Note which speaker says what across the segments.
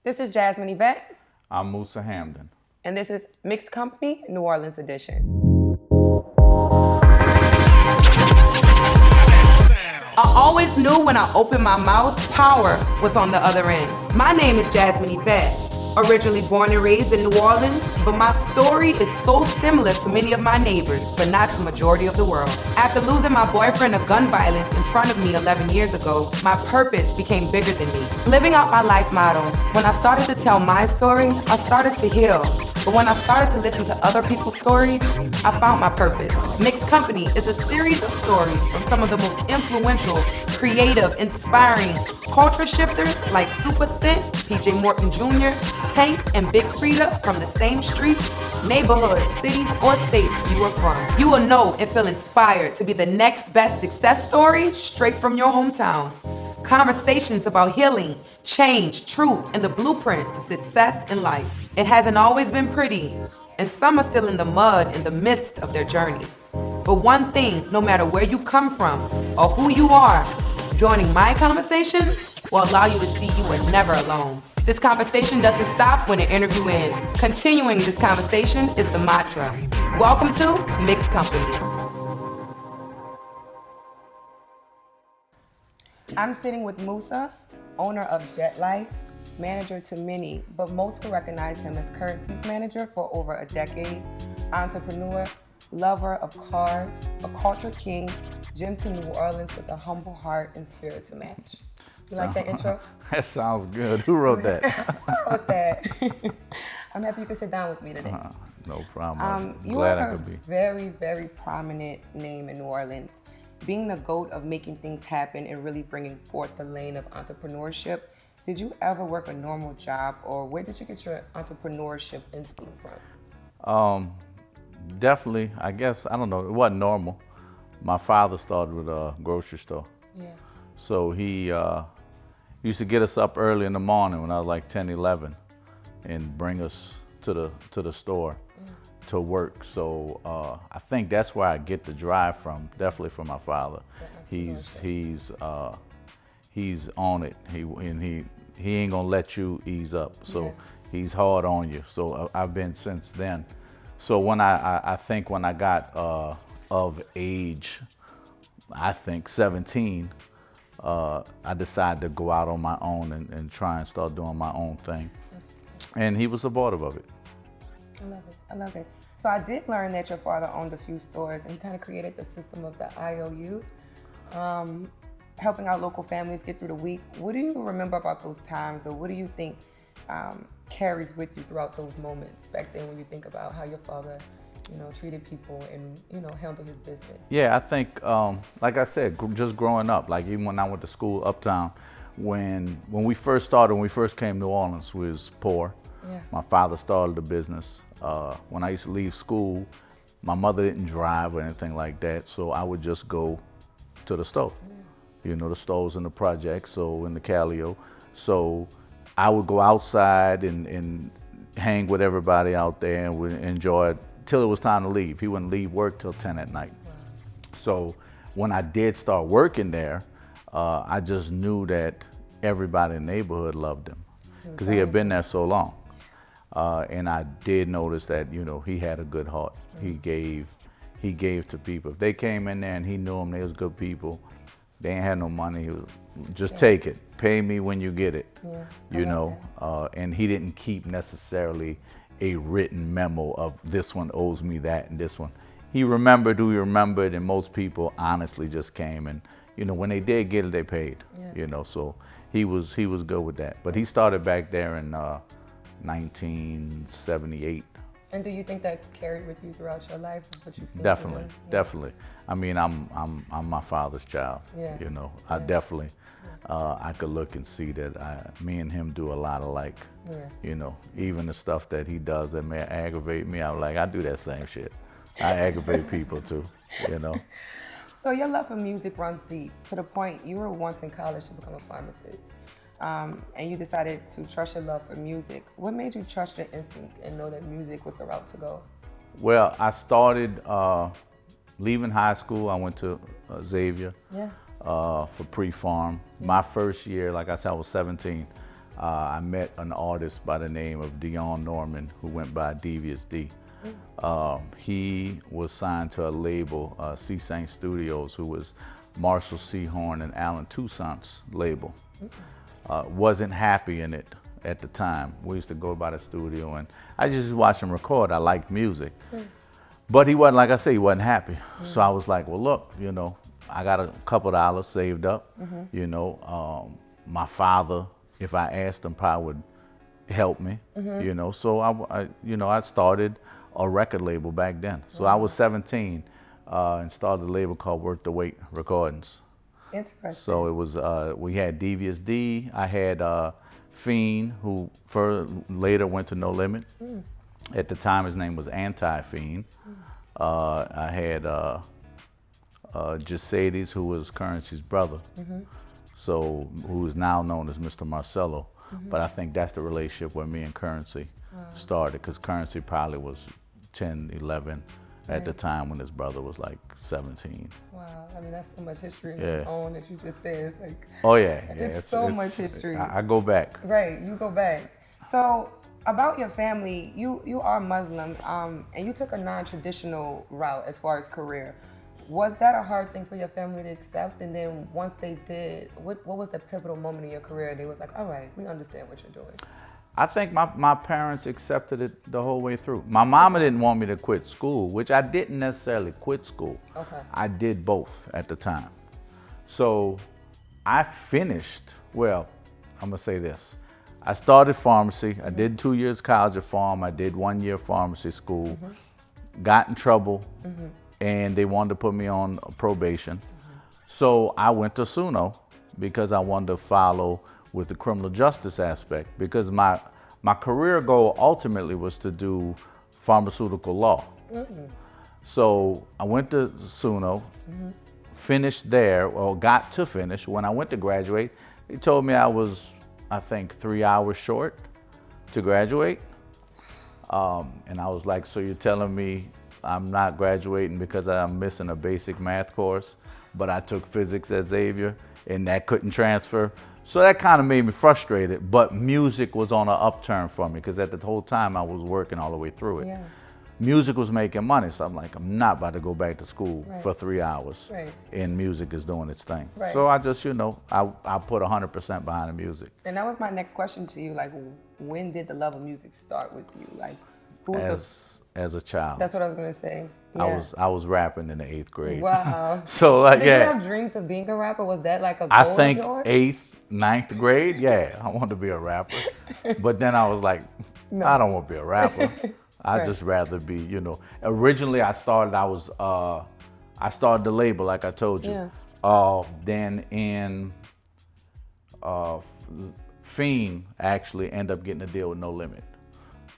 Speaker 1: This is Jasmine Yvette,
Speaker 2: I'm MOUSA Hamden.
Speaker 1: and this is Mixed Company New Orleans edition. I always knew when I opened my mouth, power was on the other end. My name is Jasmine Yvette, originally born and raised in New Orleans, but my story is so similar to many of my neighbors, but not to the majority of the world. After losing my boyfriend to gun violence in front of me 11 years ago, my purpose became bigger than me. Living out my life motto, when I started to tell my story, I started to heal. But when I started to listen to other people's stories, I found my purpose. Mixed Company is a series of stories from some of the most influential, creative, inspiring culture shifters like Super Scent, PJ Morton Jr., Tank, and Big Frida from the same streets, neighborhoods, cities, or states you are from. You will know and feel inspired to be the next best success story straight from your hometown. Conversations about healing, change, truth, and the blueprint to success in life. It hasn't always been pretty, and some are still in the mud in the midst of their journey. But one thing, no matter where you come from or who you are, joining my conversation will allow you to see you are never alone. This conversation doesn't stop when the interview ends. Continuing this conversation is the mantra. Welcome to Mixed Company. I'm sitting with MOUSA, owner of Jet Life, manager to many, but most will recognize him as currencies manager for over a decade, entrepreneur, lover of cars, a culture king, gym to New Orleans with a humble heart and spirit to match. You like that intro?
Speaker 2: That sounds good. Who wrote that?
Speaker 1: I wrote that. I'm happy you could sit down with me today.
Speaker 2: No problem.
Speaker 1: You
Speaker 2: Glad
Speaker 1: are
Speaker 2: I
Speaker 1: a
Speaker 2: could be.
Speaker 1: very, very prominent name in New Orleans. Being the GOAT of making things happen and really bringing forth the lane of entrepreneurship, did you ever work a normal job, or where did you get your entrepreneurship instinct from?
Speaker 2: Definitely, I guess, I don't know, it wasn't normal. My father started with a grocery store.
Speaker 1: Yeah.
Speaker 2: So he used to get us up early in the morning when I was like 10, 11 and bring us to the store to work. So I think that's where I get the drive from, definitely from my father. He's on it. He ain't gonna let you ease up. So he's hard on you. So I've been since then. So when I think when I got of age, I think 17, I decided to go out on my own and try and start doing my own thing. And he was supportive of it.
Speaker 1: I love it. I love it. So I did learn that your father owned a few stores, and he kind of created the system of the IOU, helping out local families get through the week. What do you remember about those times, or what do you think carries with you throughout those moments back then when you think about how your father, treated people and, handled his business?
Speaker 2: Yeah, I think, like I said, just growing up, like even when I went to school uptown, when we first started, when we first came to New Orleans, we was poor.
Speaker 1: Yeah.
Speaker 2: My father started a business. When I used to leave school, my mother didn't drive or anything like that, so I would just go to the store. Yeah. The stores in the project, so in the Calio. So I would go outside and hang with everybody out there and would enjoy it till it was time to leave. He wouldn't leave work till 10 at night. Wow. So when I did start working there, I just knew that everybody in the neighborhood loved him because he had been there so long. And I did notice that, he had a good heart. Mm-hmm. He gave to people. If they came in there and he knew them, they was good people. They ain't had no money. He was just take it. Pay me when you get it. Yeah, and he didn't keep necessarily a written memo of this one owes me that and this one. He remembered who he remembered, and most people honestly just came and, when they did get it, they paid. Yeah. So he was good with that. But he started back there in 1978.
Speaker 1: And do you think that carried with you throughout your life? What you've seen?
Speaker 2: Definitely, definitely. I mean, I'm my father's child. Yeah. I definitely, I could look and see that me and him do a lot alike. Yeah. Even the stuff that he does that may aggravate me, I'm like, I do that same shit. I aggravate people too.
Speaker 1: So your love for music runs deep to the point you were once in college to become a pharmacist. And you decided to trust your love for music. What made you trust your instinct and know that music was the route to go?
Speaker 2: Well, I started leaving high school. I went to Xavier for pre-farm. Yeah. My first year, like I said, I was 17. I met an artist by the name of Dion Norman who went by Devious D. He was signed to a label, C. Studios, who was Marshall Sehorn and Alan Toussaint's label. Wasn't happy in it at the time. We used to go by the studio and I just watched him record. I liked music. But he wasn't, like I say, he wasn't happy. So I was like, well, look, you know, I got a couple dollars saved up. You know, my father, if I asked him, probably would help me. You know, so I started a record label back then. So I was 17 and started a label called Worth the Wait Recordings.
Speaker 3: Interesting.
Speaker 2: So it was, we had Devious D, I had Fiend, who later went to No Limit. At the time, his name was Anti-Fiend. I had Jasades, who was Currency's brother, so who is now known as Mr. Marcello. But I think that's the relationship where me and Currency started, because Currency probably was 10, 11 at the time when his brother was like 17.
Speaker 3: Wow, I mean, that's so much history in its own that you just said. It's like,
Speaker 2: oh yeah,
Speaker 3: it's so much history.
Speaker 2: I go back.
Speaker 3: Right, you go back. So about your family, you are Muslim, and you took a non-traditional route as far as career. Was that a hard thing for your family to accept? And then once they did, what was the pivotal moment in your career? They was like, all right, we understand what you're doing.
Speaker 2: I think my parents accepted it the whole way through. My mama didn't want me to quit school, which I didn't necessarily quit school.
Speaker 3: Okay.
Speaker 2: I did both at the time. So I finished, well, I'm gonna say this. I started pharmacy. I did 2 years college of pharm. I did 1 year pharmacy school. Got in trouble, and they wanted to put me on probation. So I went to SUNO because I wanted to follow with the criminal justice aspect, because my career goal ultimately was to do pharmaceutical law. So I went to SUNO, finished there, or got to finish. When I went to graduate, they told me I was, I think, 3 hours short to graduate. And I was like, so you're telling me I'm not graduating because I'm missing a basic math course, but I took physics at Xavier and that couldn't transfer? So that kind of made me frustrated, but music was on an upturn for me, because at the whole time I was working all the way through it.
Speaker 3: Yeah.
Speaker 2: Music was making money, so I'm like, I'm not about to go back to school for 3 hours, and music is doing its thing. So I just, you know, I put 100% behind the music.
Speaker 3: And that was my next question to you, like, when did the love of music start with you? Like, who was
Speaker 2: as a child.
Speaker 3: That's what I was gonna say. Yeah.
Speaker 2: I was rapping in the 8th grade.
Speaker 3: Wow.
Speaker 2: So like,
Speaker 3: did you have dreams of being a rapper? Was that like a goal
Speaker 2: I think
Speaker 3: of yours?
Speaker 2: 8th, 9th grade, yeah, I wanted to be a rapper. But then I was like, I don't want to be a rapper. I'd just rather be, you know. Originally I started the label, like I told you. Then in Fiend actually ended up getting a deal with No Limit.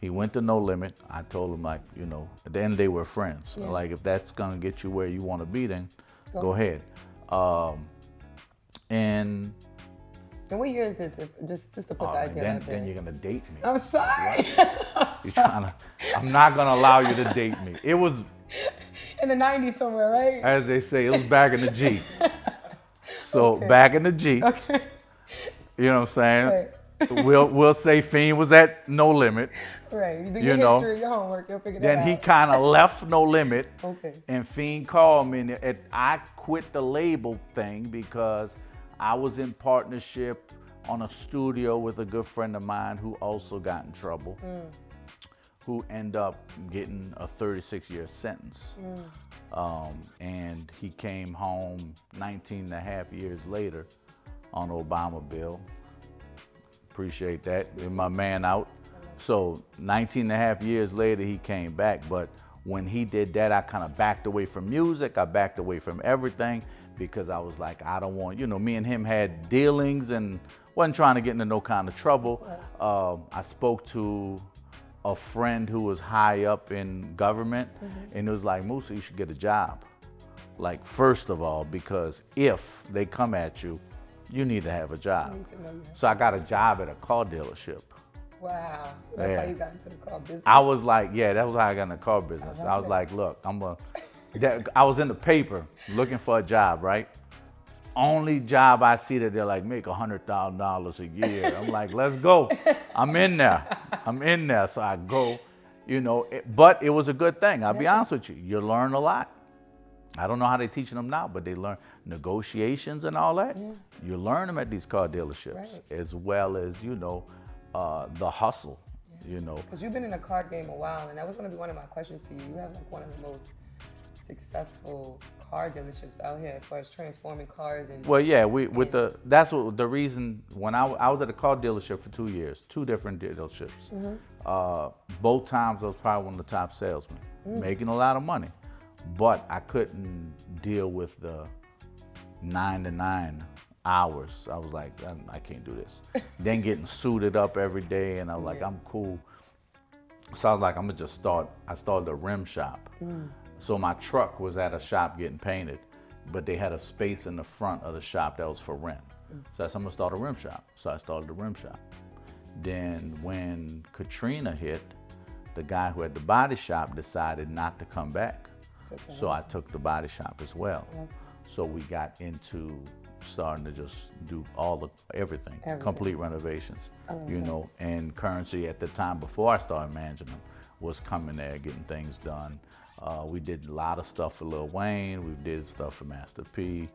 Speaker 2: He went to No Limit. I told him, like, you know, at the end they were friends. Like, if that's gonna get you where you want to be, then go ahead. And
Speaker 3: what year is this? Just to put the idea out there.
Speaker 2: Then you're gonna date me.
Speaker 3: I'm sorry.
Speaker 2: I'm not gonna allow you to date me. It was
Speaker 3: in the 90s somewhere, right?
Speaker 2: As they say, it was back in the G. So back in the G. You know what I'm saying? We'll say Fiend was at No Limit.
Speaker 3: Right. You do your history, your homework, you'll figure that out.
Speaker 2: Then he kind of left No Limit. And Fiend called me, and I quit the label thing because I was in partnership on a studio with a good friend of mine who also got in trouble, who ended up getting a 36-year sentence. And he came home 19 and a half years later on Obama bill. Appreciate that. Get my man out. So 19 and a half years later, he came back. But when he did that, I kind of backed away from music. I backed away from everything because I was like, I don't want, you know, me and him had dealings and wasn't trying to get into no kind of trouble. I spoke to a friend who was high up in government, and it was like, MOUSA, you should get a job. Like, first of all, because if they come at you, you need to have a job. So I got a job at a car dealership.
Speaker 3: Wow. So that's how you got into the car business?
Speaker 2: I was like, yeah, that was how I got in the car business. I was like, look, I was in the paper looking for a job, right? only job I see that they're like, make $100,000 a year. I'm like, let's go. I'm in there. So I go, but it was a good thing. I'll be honest with you. You learn a lot. I don't know how they're teaching them now, but they learn negotiations and all that.
Speaker 3: Yeah.
Speaker 2: You learn them at these car dealerships, as well as, the hustle,
Speaker 3: Because you've been in the car game a while, and that was going to be one of my questions to you. You have like one of the most successful car dealerships out here as far as transforming cars. And
Speaker 2: well, yeah, that's what the reason when I was at a car dealership for 2 years, 2 different dealerships. Both times I was probably one of the top salesmen, making a lot of money, but I couldn't deal with the 9 to 9 hours. I was like, I can't do this. Then getting suited up every day, and I was like, I'm cool. So I was like, I'm gonna just start. I started a rim shop. So my truck was at a shop getting painted, but they had a space in the front of the shop that was for rent. So I said, I'm gonna start a rim shop. So I started a rim shop. Then when Katrina hit, the guy who had the body shop decided not to come back. So I took the body shop as well. So we got into starting to just do everything, complete renovations, and Currency at the time before I started managing them was coming there, getting things done. We did a lot of stuff for Lil Wayne. We did stuff for Master P.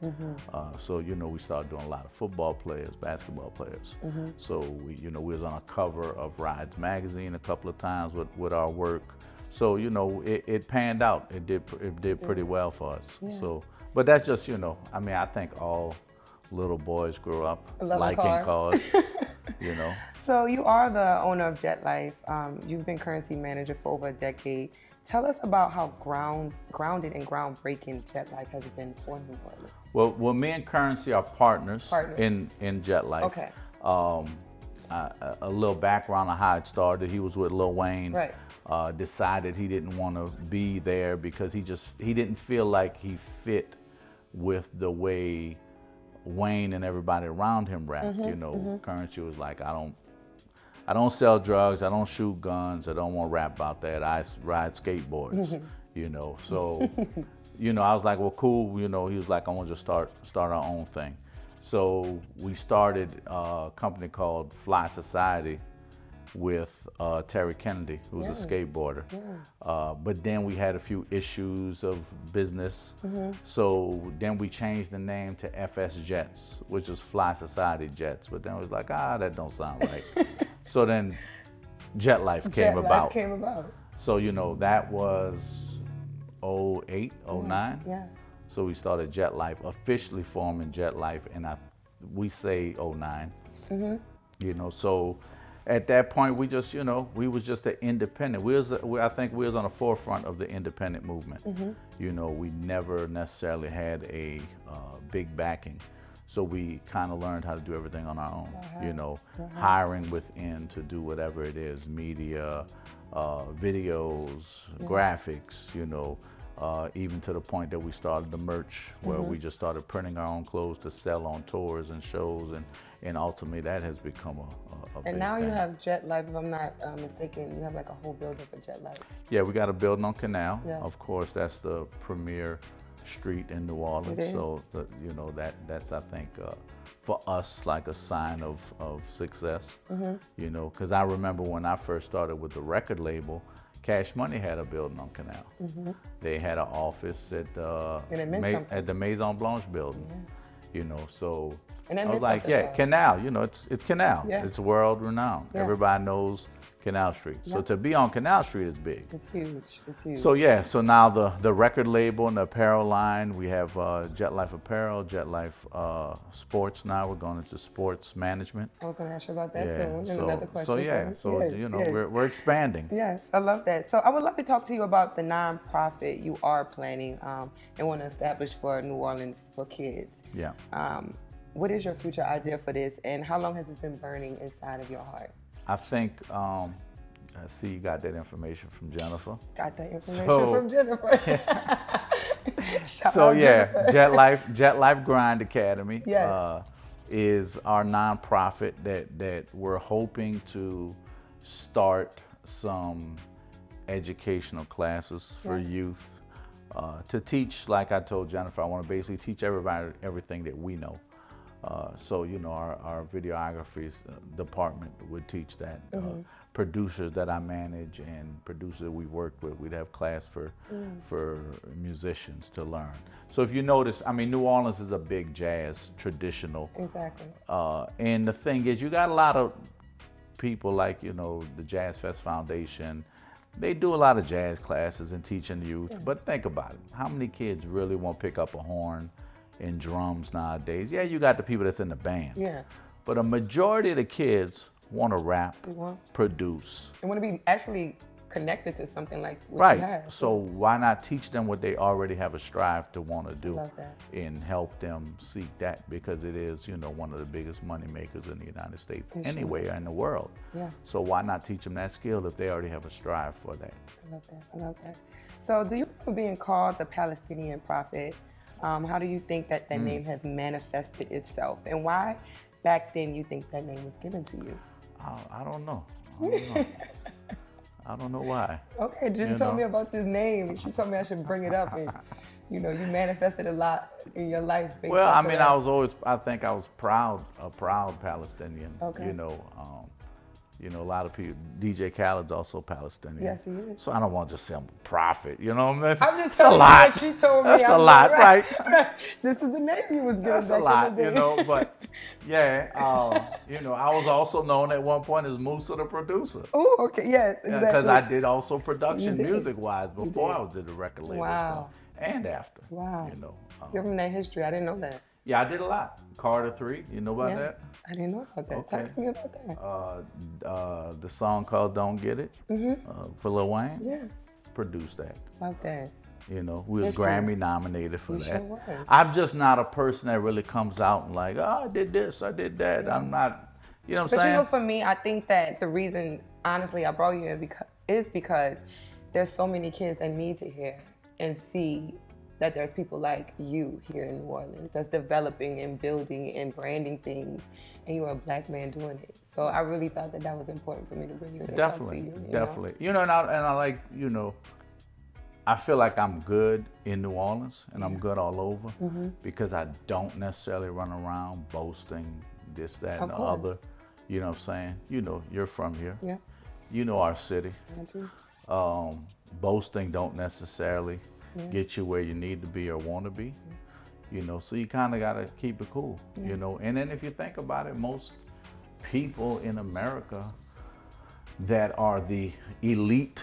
Speaker 2: So, we started doing a lot of football players, basketball players. So we was on a cover of Rides magazine a couple of times with our work. So, it panned out. It did pretty well for us. So, but that's just, I think all little boys grow up liking cars,
Speaker 3: So you are the owner of Jet Life. You've been Currency manager for over a decade. Tell us about how grounded and groundbreaking Jet Life has been for New Orleans.
Speaker 2: Well, me and Currency are partners. In Jet Life.
Speaker 3: Okay.
Speaker 2: A little background on how it started. He was with Lil Wayne.
Speaker 3: Right.
Speaker 2: Decided he didn't want to be there because he didn't feel like he fit with the way Wayne and everybody around him rapped. Currency was like, I don't sell drugs, I don't shoot guns, I don't want to rap about that. I ride skateboards, So, I was like, well, cool. He was like, I want to just start our own thing. So we started a company called Fly Society with Terry Kennedy, who was a skateboarder. But then we had a few issues of business. So then we changed the name to FS Jets, which is Fly Society Jets. But then it was like, that don't sound right. So then Jet Life came about. So, that was 08, 09.
Speaker 3: Yeah.
Speaker 2: So we started Jet Life, officially forming Jet Life, and we say 09. So at that point, we just, we was just an independent. I think we was on the forefront of the independent movement. We never necessarily had a big backing. So we kind of learned how to do everything on our own, hiring within to do whatever it is, media, videos, graphics, even to the point that we started the merch where we just started printing our own clothes to sell on tours and shows, and ultimately that has become a big
Speaker 3: And now
Speaker 2: thing.
Speaker 3: you have Jet Life, if I'm not mistaken, you have like a whole building for Jet Life.
Speaker 2: Yeah, we got a building on Canal.
Speaker 3: Yes.
Speaker 2: Of course, that's the premier street in New Orleans.
Speaker 3: It is.
Speaker 2: So that's I think for us like a sign of success. Because I remember when I first started with the record label, Cash Money had a building on Canal. They had an office at the Maison Blanche building. So I was like, Canal. It's Canal.
Speaker 3: Yeah.
Speaker 2: It's world renowned.
Speaker 3: Yeah.
Speaker 2: Everybody knows Canal Street. So to be on Canal Street is big.
Speaker 3: It's huge. It's huge.
Speaker 2: So now the record label and the apparel line, we have Jet Life Apparel, Jet Life Sports. Now we're going into sports management.
Speaker 3: I was going to ask you about that soon. And another question.
Speaker 2: We're expanding.
Speaker 3: Yes, I love that. So I would love to talk to you about the nonprofit you are planning and want to establish for New Orleans for kids.
Speaker 2: Yeah.
Speaker 3: What is your future idea for this, and how long has this been burning inside of your heart?
Speaker 2: I think, I see you got that information from Jennifer.
Speaker 3: Got that information from Jennifer.
Speaker 2: Jennifer. Jet Life Grind Academy
Speaker 3: Yes.
Speaker 2: is our nonprofit that we're hoping to start some educational classes for youth to teach, like I told Jennifer, I want to basically teach everybody everything that we know. So, you know, our videography department would teach that. Producers that I manage and producers that we've worked with, we'd have class for musicians to learn. So if you notice, I mean, New Orleans is a big jazz traditional.
Speaker 3: Exactly.
Speaker 2: And the thing is, you got a lot of people like, you know, the Jazz Fest Foundation. They do a lot of jazz classes and teaching the youth. But think about it. How many kids really want to pick up a horn and drums nowadays? Yeah, you got the people that's in the band.
Speaker 3: Yeah.
Speaker 2: But a majority of the kids want to rap, produce.
Speaker 3: They want to be actually connected to something like what you have.
Speaker 2: So why not teach them what they already have a strive to want to do,
Speaker 3: love that.
Speaker 2: and help them seek that, because it is, you know, one of the biggest money makers in the United States, anywhere in the world.
Speaker 3: Yeah.
Speaker 2: So why not teach them that skill if they already have a strive for that?
Speaker 3: I love that. I love that. So do you remember being called the Palestinian prophet? How do you think that name has manifested itself, and why back then you think that name was given to you?
Speaker 2: I don't know. I don't know why.
Speaker 3: Okay, Jen told me about this name. She told me I should bring it up, and you know, you manifested a lot in your life.
Speaker 2: Well, I mean, I think I was a proud Palestinian.
Speaker 3: Okay.
Speaker 2: You know, a lot of people. DJ Khaled's also Palestinian.
Speaker 3: Yes, he is.
Speaker 2: So I don't want to just say I'm a prophet. You know what I mean?
Speaker 3: I'm just
Speaker 2: It's
Speaker 3: telling
Speaker 2: a lot.
Speaker 3: you what she told me.
Speaker 2: That's a lot, right?
Speaker 3: This is the name you was given.
Speaker 2: That's a lot, you know. But yeah, you know, I was also known at one point as MOUSA the producer.
Speaker 3: Oh, okay, yes, exactly.
Speaker 2: Because I did also production music-wise before I was at the record label stuff, and after.
Speaker 3: Wow.
Speaker 2: You know.
Speaker 3: You're from that history. I didn't know that.
Speaker 2: Yeah, I did a lot. Carter 3, you know about that?
Speaker 3: I didn't know about that.
Speaker 2: Okay.
Speaker 3: Talk to me about that.
Speaker 2: The song called "Don't Get It" for Lil Wayne.
Speaker 3: Yeah.
Speaker 2: Produced that.
Speaker 3: Love that.
Speaker 2: You know, we was
Speaker 3: History.
Speaker 2: Grammy nominated for
Speaker 3: You
Speaker 2: that.
Speaker 3: sure were.
Speaker 2: I'm just not a person that really comes out and like, oh, I did this, I did that. I'm not, you know what I'm
Speaker 3: But
Speaker 2: saying?
Speaker 3: you know, for me, I think that the reason, honestly, I brought you in is because there's so many kids that need to hear and see that there's people like you here in New Orleans that's developing and building and branding things, and you're a Black man doing it. So I really thought that was important for me to bring you in and talk to you.
Speaker 2: Definitely. You know, and I like, you know, I feel like I'm good in New Orleans and I'm good all over because I don't necessarily run around boasting this, that, and the other. You know what I'm saying? You know, you're from here.
Speaker 3: Yeah.
Speaker 2: You know our city.
Speaker 3: I do.
Speaker 2: Boasting don't necessarily get you where you need to be or want to be. You know, so you kind of got to keep it cool, you know. And then if you think about it, most people in America that are the elite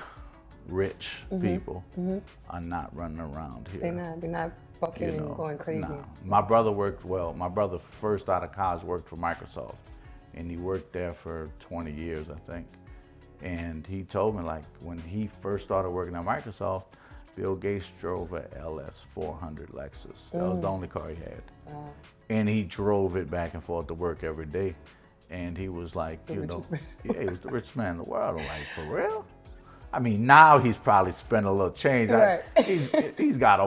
Speaker 2: rich people are not running around here.
Speaker 3: They're not fucking and going crazy.
Speaker 2: Nah. My brother first out of college worked for Microsoft, and he worked there for 20 years, I think. And he told me, like, when he first started working at Microsoft, Bill Gates drove a LS 400 Lexus. That was the only car he had. And he drove it back and forth to work every day. And he was like, you know, yeah, he was the richest man in the world. I'm like, for real? I mean, now he's probably spent a little change.
Speaker 3: Right.
Speaker 2: He's got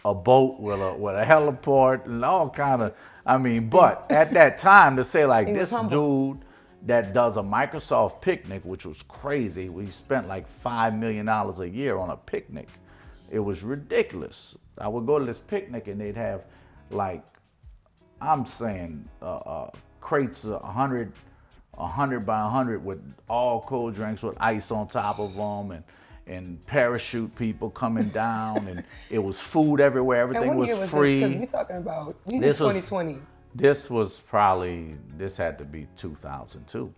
Speaker 2: a boat with a heliport and all kind of, I mean, but at that time to say like this dude that does a Microsoft picnic, which was crazy, we spent like $5 million a year on a picnic. It was ridiculous. I would go to this picnic and they'd have like, I'm saying, crates of 100 by 100 with all cold drinks with ice on top of them, and parachute people coming down, and it was food everywhere. Everything was free.
Speaker 3: Because we're talking about 2020.
Speaker 2: This had to be 2002.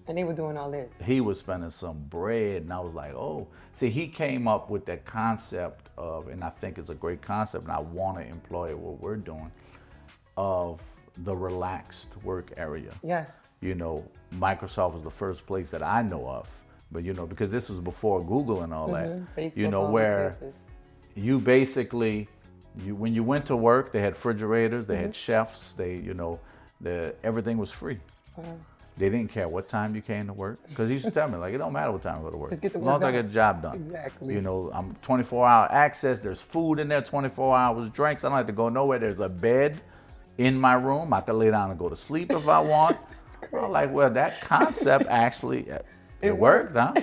Speaker 3: And they were doing all this.
Speaker 2: He was spending some bread, and I was like, oh. See, he came up with that concept of, and I think it's a great concept, and I want to employ it what we're doing, of the relaxed work area.
Speaker 3: Yes.
Speaker 2: You know, Microsoft was the first place that I know of, but you know, because this was before Google and all that,
Speaker 3: Facebook,
Speaker 2: you know, where you basically, when you went to work, they had refrigerators, they had chefs, everything was free. They didn't care what time you came to work, because he used to tell me, like, it don't matter what time I go to work,
Speaker 3: just get the
Speaker 2: as long as I get the job done.
Speaker 3: Exactly.
Speaker 2: You know, I'm 24-hour access, there's food in there, 24 hours, drinks, I don't have to go nowhere, there's a bed in my room, I can lay down and go to sleep if I want. I'm like, well, that concept actually, it worked, huh?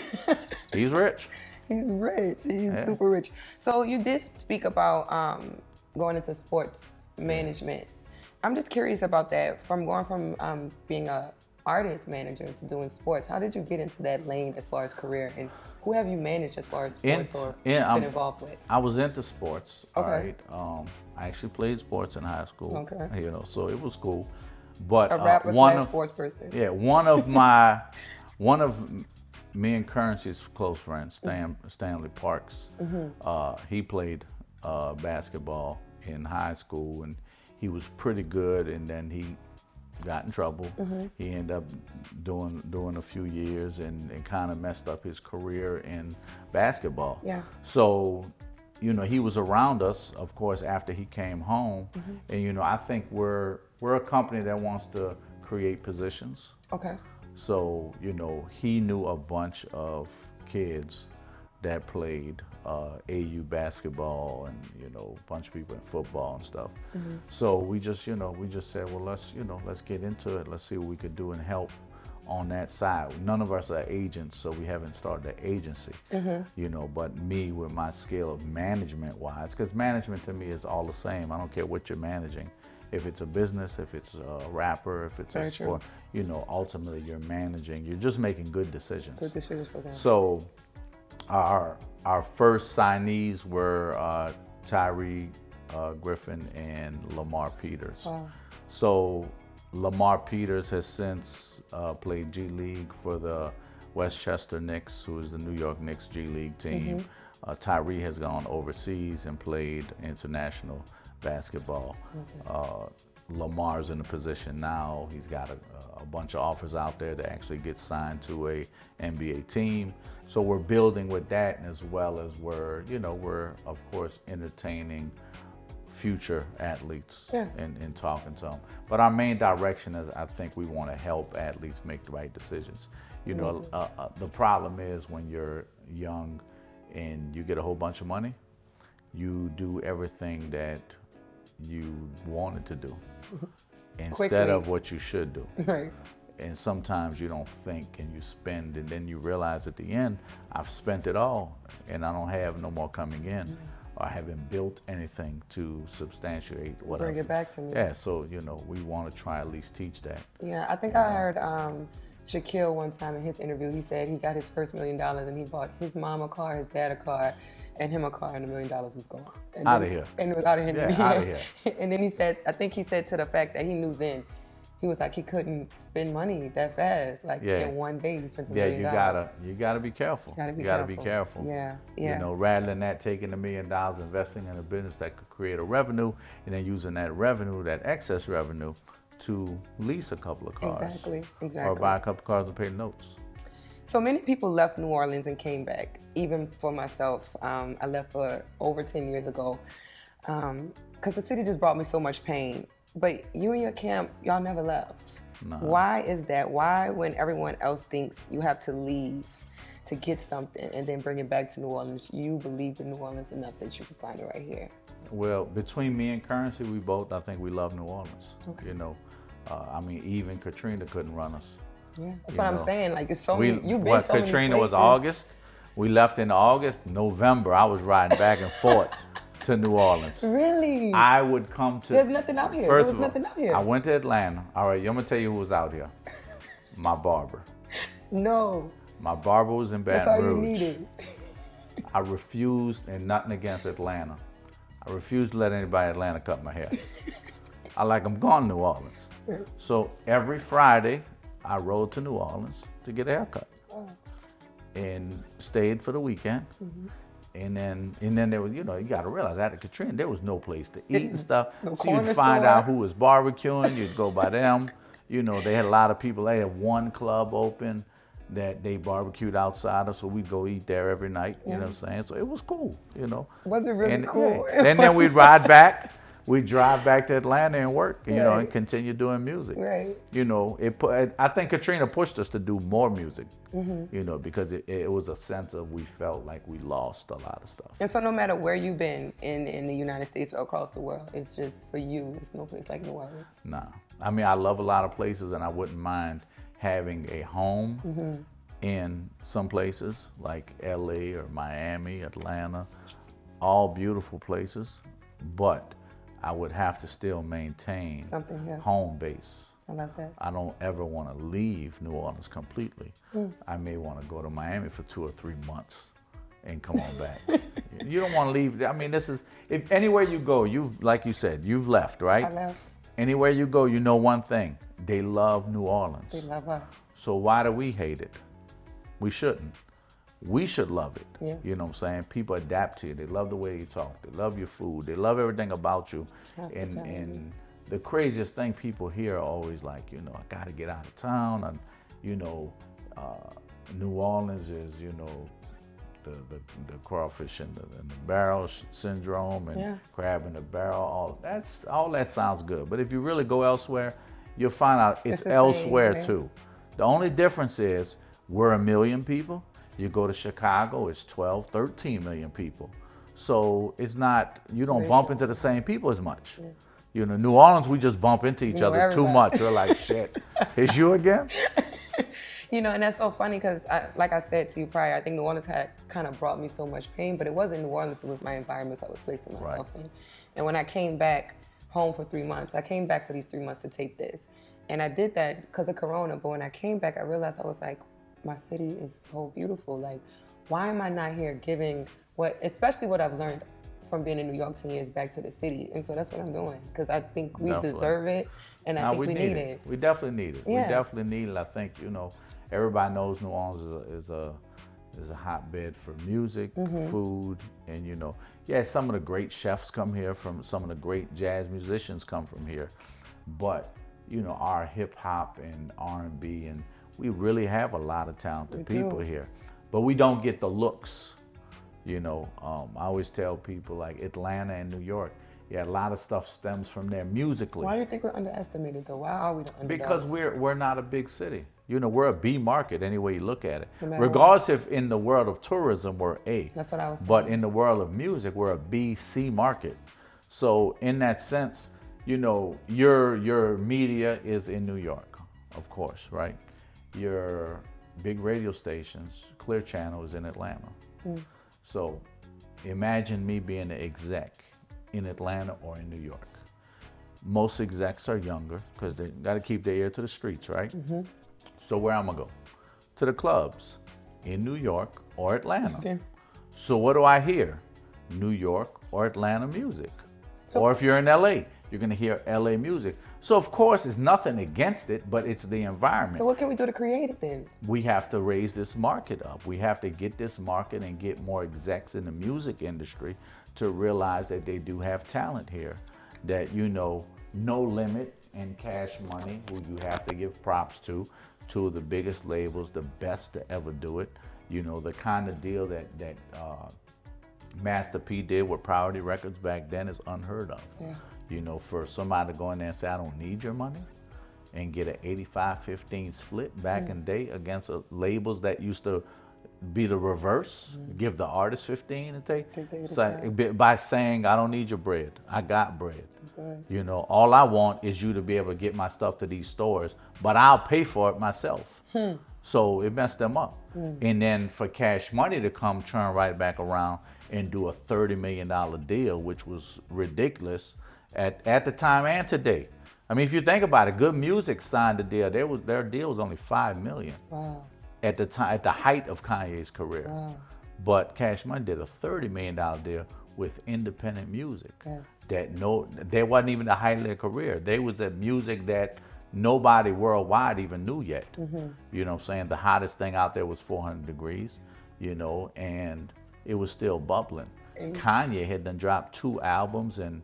Speaker 2: He's rich.
Speaker 3: He's rich. He's
Speaker 2: Yeah.
Speaker 3: super rich. So you did speak about going into sports management. I'm just curious about that. From going from being a artist manager to doing sports, how did you get into that lane as far as career, and who have you managed as far as sports or been involved with?
Speaker 2: I was into sports.
Speaker 3: Okay.
Speaker 2: All right. I actually played sports in high school.
Speaker 3: Okay.
Speaker 2: You know, so it was cool. But
Speaker 3: A rapper slash sports person.
Speaker 2: Yeah, one of me and Currency's close friends, Stanley Parks. He played basketball in high school, and he was pretty good. And then he got in trouble. He ended up doing a few years and kind of messed up his career in basketball.
Speaker 3: Yeah.
Speaker 2: So, you know, he was around us, of course, after he came home. And, you know, I think we're a company that wants to create positions.
Speaker 3: Okay.
Speaker 2: So, you know, he knew a bunch of kids that played AU basketball and, you know, a bunch of people in football and stuff. So we just said, well, let's get into it. Let's see what we could do and help on that side. None of us are agents, so we haven't started an agency, you know, but me with my skill of management wise, because management to me is all the same. I don't care what you're managing. If it's a business, if it's a rapper, if it's a sport, you know, ultimately you're managing, you're just making good decisions.
Speaker 3: Good decisions for them.
Speaker 2: So our first signees were Tyree Griffin and Lamar Peters.
Speaker 3: Wow.
Speaker 2: So Lamar Peters has since played G League for the Westchester Knicks, who is the New York Knicks G League team. Tyree has gone overseas and played international basketball. Lamar's in a position now, he's got a bunch of offers out there to actually get signed to a NBA team. So we're building with that, as well as we're of course entertaining future athletes and talking to them. But our main direction is, I think we want to help athletes make the right decisions. You know, the problem is when you're young and you get a whole bunch of money, you do everything that you wanted to do instead of what you should do.
Speaker 3: Right.
Speaker 2: And sometimes you don't think and you spend, and then you realize at the end, I've spent it all and I don't have no more coming in. Or I haven't built anything to substantiate what
Speaker 3: Bring it back to me.
Speaker 2: Yeah, so, you know, we want to try at least teach that.
Speaker 3: Yeah, I think I heard Shaquille one time in his interview, he said he got his first $1 million and he bought his mom a car, his dad a car, and him a car, and $1 million was gone.
Speaker 2: Out of here.
Speaker 3: And it was out of here.
Speaker 2: Yeah, out of here.
Speaker 3: And then he said, I think he said to the fact that he knew then, he was like, he couldn't spend money that fast. Like in one day he spent $1 million.
Speaker 2: you gotta be careful. You gotta be careful.
Speaker 3: Yeah.
Speaker 2: You know, rather than that, taking $1 million, investing in a business that could create a revenue, and then using that revenue, that excess revenue, to lease a couple of cars.
Speaker 3: Exactly.
Speaker 2: Or buy a couple of cars and pay notes.
Speaker 3: So many people left New Orleans and came back. Even for myself, I left for over 10 years ago because the city just brought me so much pain. But you and your camp, y'all never left.
Speaker 2: No.
Speaker 3: Why is that? Why, when everyone else thinks you have to leave to get something and then bring it back to New Orleans, you believe in New Orleans enough that you can find it right here?
Speaker 2: Well, between me and Currency, we both, I think we love New Orleans.
Speaker 3: Okay.
Speaker 2: You know, I mean, even Katrina couldn't run us.
Speaker 3: Yeah, that's what I'm saying. Like, it's so many, you've been so many
Speaker 2: Katrina
Speaker 3: places.
Speaker 2: was August. We left in August. November, I was riding back and forth to New Orleans.
Speaker 3: Really?
Speaker 2: I would come to...
Speaker 3: There's nothing out here.
Speaker 2: First
Speaker 3: There's
Speaker 2: of all,
Speaker 3: nothing out here.
Speaker 2: I went to Atlanta. All right, I'm going to tell you who was out here. My barber.
Speaker 3: No.
Speaker 2: My barber was in Baton
Speaker 3: That's all
Speaker 2: Rouge.
Speaker 3: you needed.
Speaker 2: I refused, and nothing against Atlanta. I refused to let anybody in Atlanta cut my hair. I'm going to New Orleans. So every Friday, I rode to New Orleans to get a haircut. And stayed for the weekend. And then there was, you got to realize after Katrina, there was no place to eat and stuff.
Speaker 3: No
Speaker 2: so you'd
Speaker 3: corner
Speaker 2: find
Speaker 3: store.
Speaker 2: out who was barbecuing, you'd go by them. You know, they had a lot of people. They had one club open that they barbecued outside of, so we'd go eat there every night, you know what I'm saying? So it was cool, you know.
Speaker 3: Was it really cool?
Speaker 2: And then we'd ride back. We'd drive back to Atlanta and work, you know, and continue doing music.
Speaker 3: Right.
Speaker 2: You know, I think Katrina pushed us to do more music, you know, because it was a sense of, we felt like we lost a lot of stuff.
Speaker 3: And so no matter where you've been in the United States or across the world, it's just for you, it's no place like New Orleans.
Speaker 2: Nah. I mean, I love a lot of places and I wouldn't mind having a home in some places like LA or Miami, Atlanta, all beautiful places, but I would have to still maintain
Speaker 3: Something here.
Speaker 2: home base.
Speaker 3: I love that.
Speaker 2: I don't ever want to leave New Orleans completely. I may want to go to Miami for 2 or 3 months and come on back. You don't want to leave. I mean, this is, if anywhere you go, like you said, you've left, right?
Speaker 3: I love.
Speaker 2: Anywhere you go, you know one thing. They love New Orleans.
Speaker 3: They love us.
Speaker 2: So why do we hate it? We shouldn't. We should love it.
Speaker 3: Yeah.
Speaker 2: You know what I'm saying? People adapt to you. They love the way you talk. They love your food. They love everything about you. And the craziest thing people hear are always like, you know, I got to get out of town. And, you know, New Orleans is, you know, the crawfish in the barrel syndrome and crab in the barrel. All that sounds good. But if you really go elsewhere, you'll find out it's elsewhere same, too. The only difference is we're 1 million people. You go to Chicago, it's 12, 13 million people. So it's not, you don't bump into the same people as much. Yeah. You know, New Orleans, we just bump into each other too much. We're like, shit, it's you again?
Speaker 3: You know, and that's so funny because, like I said to you prior, I think New Orleans had kind of brought me so much pain, but it wasn't New Orleans, it was my environments I was placing myself in. And when I came back home for 3 months, I came back for these 3 months to tape this. And I did that because of Corona, but when I came back, I realized I was like, my city is so beautiful. Like, why am I not here giving especially what I've learned from being in New York 10 years back to the city? And so that's what I'm doing, because I think we deserve it, and I think we need it.
Speaker 2: We definitely need it.
Speaker 3: Yeah.
Speaker 2: We definitely need it. I think, you know, everybody knows New Orleans is a hotbed for music, food, and, you know, some of the great chefs come here, from some of the great jazz musicians come from here, but, you know, our hip hop and R&B, and we really have a lot of talented people here, but we don't get the looks. You know, I always tell people like Atlanta and New York, a lot of stuff stems from there musically.
Speaker 3: Why do you think we're underestimated though? Why are we the underdogs?
Speaker 2: Because we're not a big city. You know, we're a B market any way you look at it. Regardless if in the world of tourism we're A.
Speaker 3: That's what I was saying.
Speaker 2: But in the world of music, we're a B, C market. So in that sense, you know, your media is in New York, of course, right? Your big radio stations, Clear Channel, is in Atlanta. So imagine me being an exec in Atlanta or in New York. Most execs are younger because they got to keep their ear to the streets, right? So where I'm going to go? To the clubs in New York or Atlanta. So what do I hear? New York or Atlanta music. Or if you're in LA, you're going to hear LA music. So of course, it's nothing against it, but it's the environment.
Speaker 3: So what can we do to create it then?
Speaker 2: We have to raise this market up. We have to get this market and get more execs in the music industry to realize that they do have talent here. That, you know, No Limit and Cash Money, who you have to give props to, two of the biggest labels, the best to ever do it. You know, the kind of deal that Master P did with Priority Records back then is unheard of. You know, for somebody to go in there and say, I don't need your money, and get an 85-15 split back in the day against labels that used to be the reverse, give the artist 15 and take, by saying, I don't need your bread, I got bread. You know, all I want is you to be able to get my stuff to these stores, but I'll pay for it myself. So it messed them up. And then for Cash Money to come turn right back around and do a $30 million deal, which was ridiculous at the time and today. I mean, if you think about it, Good Music signed a deal. Their deal was only $5 million at the time, at the height of Kanye's career. But Cash Money did a $30 million deal with independent music. There wasn't even the height of their career. They was at music that nobody worldwide even knew yet. You know what I'm saying? The hottest thing out there was 400 Degrees, you know, and it was still bubbling. Kanye had done dropped 2 albums and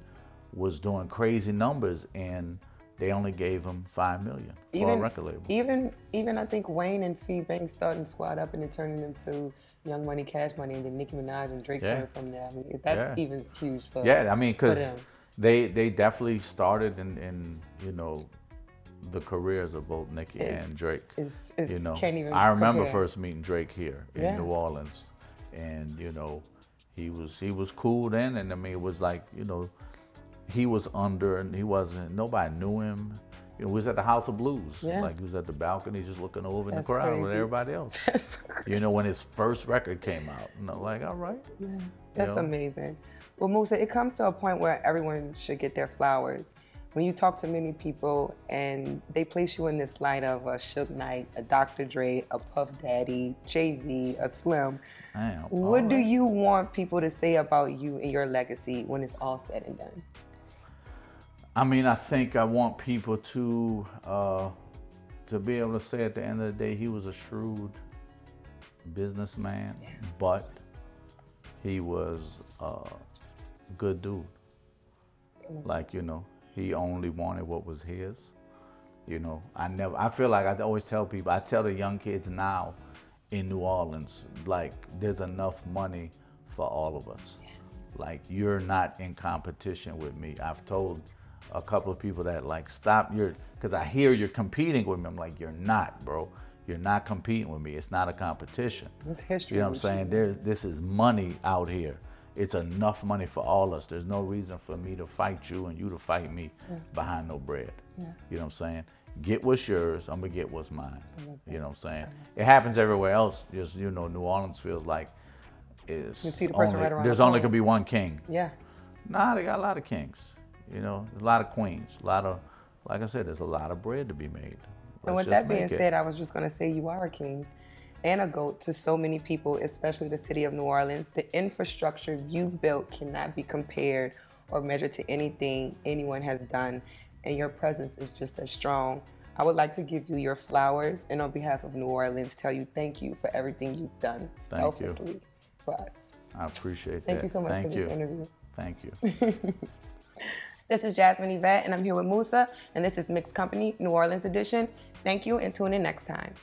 Speaker 2: was doing crazy numbers, and they only gave him $5 million for a record label.
Speaker 3: Even I think Wayne and Fee Banks starting to squad up and then turning them to Young Money, Cash Money, and then Nicki Minaj and Drake coming from there. I mean, that even is huge for
Speaker 2: I mean, because they definitely started in you know, the careers of both Nicki and Drake. You know, I remember first meeting Drake here in New Orleans, and you know, he was cool then, and I mean, it was like, you know, he was under, and he wasn't, nobody knew him. You know, we was at the House of Blues.
Speaker 3: Yeah.
Speaker 2: Like, he was at the balcony just looking over in the
Speaker 3: That's
Speaker 2: crowd with
Speaker 3: crazy.
Speaker 2: everybody else.
Speaker 3: That's crazy.
Speaker 2: You know, when his first record came out. And I'm like, all right.
Speaker 3: Yeah, that's
Speaker 2: know?
Speaker 3: amazing. Well, MOUSA, it comes to a point where everyone should get their flowers. When you talk to many people and they place you in this light of a Suge Knight, a Dr. Dre, a Puff Daddy, Jay-Z, a Slim,
Speaker 2: Damn,
Speaker 3: what do you want people to say about you and your legacy when it's all said and done?
Speaker 2: I mean, I think I want people to be able to say at the end of the day, he was a shrewd businessman, but he was a good dude. Like, you know, he only wanted what was his. You know, I feel like I always tell people, I tell the young kids now in New Orleans, like, there's enough money for all of us. Like, you're not in competition with me. I've told a couple of people that, like, stop because I hear you're competing with me. I'm like, you're not, bro. You're not competing with me. It's not a competition.
Speaker 3: It's history.
Speaker 2: You know what I'm saying? This is money out here. It's enough money for all of us. There's no reason for me to fight you and you to fight me behind no bread.
Speaker 3: Yeah.
Speaker 2: You know what I'm saying? Get what's yours, I'm gonna get what's mine. You know what I'm saying? It happens everywhere else. Just, you know, New Orleans feels like
Speaker 3: You see the person right around
Speaker 2: there's
Speaker 3: the
Speaker 2: only
Speaker 3: corner.
Speaker 2: gonna be one king.
Speaker 3: Yeah.
Speaker 2: Nah, they got a lot of kings. You know, a lot of queens, a lot of, like I said, there's a lot of bread to be made.
Speaker 3: And with that being said, I was just going to say you are a king and a GOAT to so many people, especially the city of New Orleans. The infrastructure you've built cannot be compared or measured to anything anyone has done, and your presence is just as strong. I would like to give you your flowers, and on behalf of New Orleans, tell you thank you for everything you've done selflessly for us.
Speaker 2: I appreciate that.
Speaker 3: Thank you so much for this interview.
Speaker 2: Thank you.
Speaker 3: This is Jasmine Yvette, and I'm here with MOUSA, and this is Mixed Company New Orleans Edition. Thank you, and tune in next time.